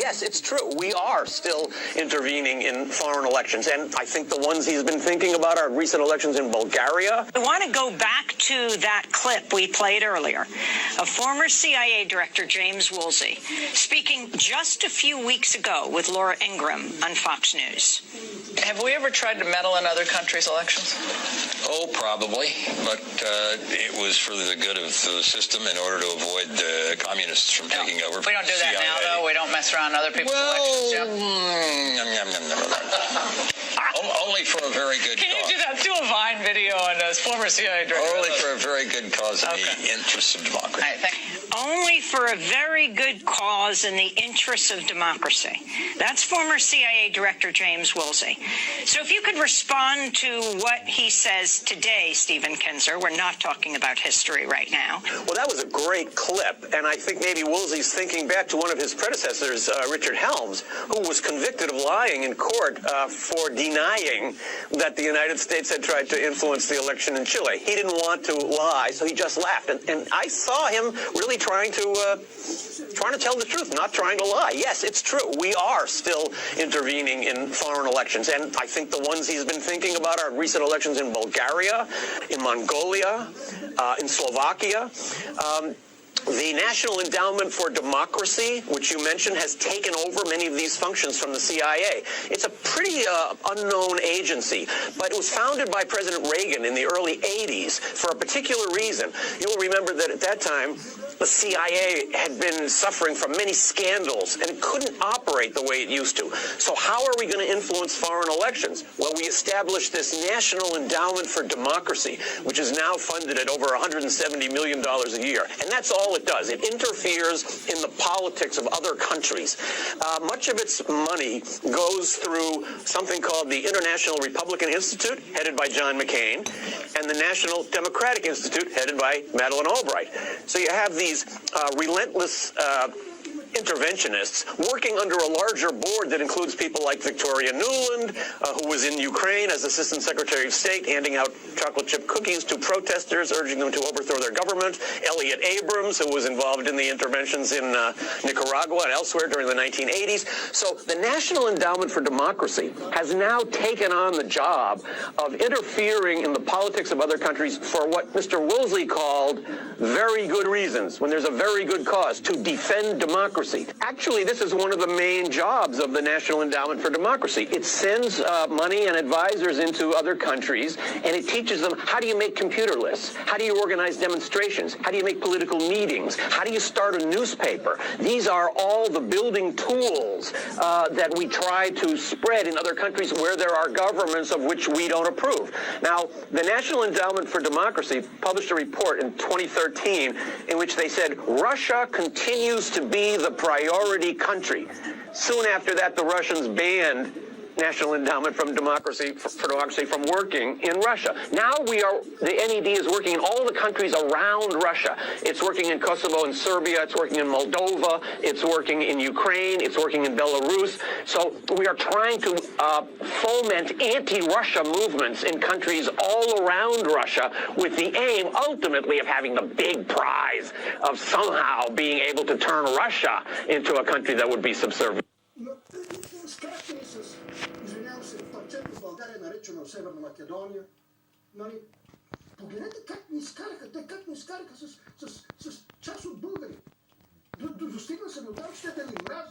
Yes, it's true. We are still intervening in foreign elections. And I think the ones he's been thinking about are recent elections in Bulgaria. I want to go back to that clip we played earlier of former CIA Director James Woolsey speaking just a few weeks ago with Laura Ingraham on Fox News. Have we ever tried to meddle in other countries' elections? Oh, probably, but it was for the good of the system in order to avoid communists from taking over. We don't do that CIA. now, though. We don't mess around other people's elections, Jim. Only for a very good Can cause. you do that? Do a Vine video on a former CIA director. Only for a very good cause in the interests of democracy. All right, thank you. Only for a very good cause in the interests of democracy. That's former CIA Director James Woolsey. So if you could respond to what he says today, Stephen Kinzer, we're not talking about history right now. Well, that was a great clip, and I think maybe Woolsey's thinking back to one of his predecessors, Richard Helms, who was convicted of lying in court for denying that the United States had tried to influence the election in Chile. He didn't want to lie, so he just laughed. And I saw him really trying to tell the truth, not trying to lie. Yes, it's true. We are still intervening in foreign elections. And I think the ones he's been thinking about are recent elections in Bulgaria, in Mongolia, in Slovakia. The National Endowment for Democracy, which you mentioned, has taken over many of these functions from the CIA. It's a pretty unknown agency, but it was founded by President Reagan in the early 80s for a particular reason. You'll remember that at that time, the CIA had been suffering from many scandals, and it couldn't operate the way it used to. So how are we going to influence foreign elections? Well, we established this National Endowment for Democracy, which is now funded at over $170 million a year. And that's all it does. It interferes in the politics of other countries. Much of its money goes through something called the International Republican Institute, headed by John McCain, and the National Democratic Institute, headed by Madeleine Albright. So you have these relentless interventionists working under a larger board that includes people like Victoria Nuland, who was in Ukraine as Assistant Secretary of State, handing out chocolate chip cookies to protesters, urging them to overthrow their government. Elliot Abrams, who was involved in the interventions in Nicaragua and elsewhere during the 1980s. So the National Endowment for Democracy has now taken on the job of interfering in the politics of other countries for what Mr. Woolsey called very good reasons, when there's a very good cause, to defend democracy. Actually, this is one of the main jobs of the National Endowment for Democracy. It sends money and advisors into other countries, and it teaches them how do you make computer lists, how do you organize demonstrations, how do you make political meetings, how do you start a newspaper. These are all the building tools that we try to spread in other countries where there are governments of which we don't approve. Now, the National Endowment for Democracy published a report in 2013 in which they said Russia continues to be the priority country. Soon after that, the Russians banned National Endowment for Democracy from working in Russia. Now the NED is working in all the countries around Russia. It's working in Kosovo and Serbia. It's working in Moldova. It's working in Ukraine. It's working in Belarus. So we are trying to foment anti-Russia movements in countries all around Russia with the aim, ultimately, of having the big prize of somehow being able to turn Russia into a country that would be subservient. Извинявам се, парчето в България, наречено Северна Македония. Нали? Погледнете как ни изкараха, те как ни изкараха с част от българи. Достигна се до там, че те да ни мразят.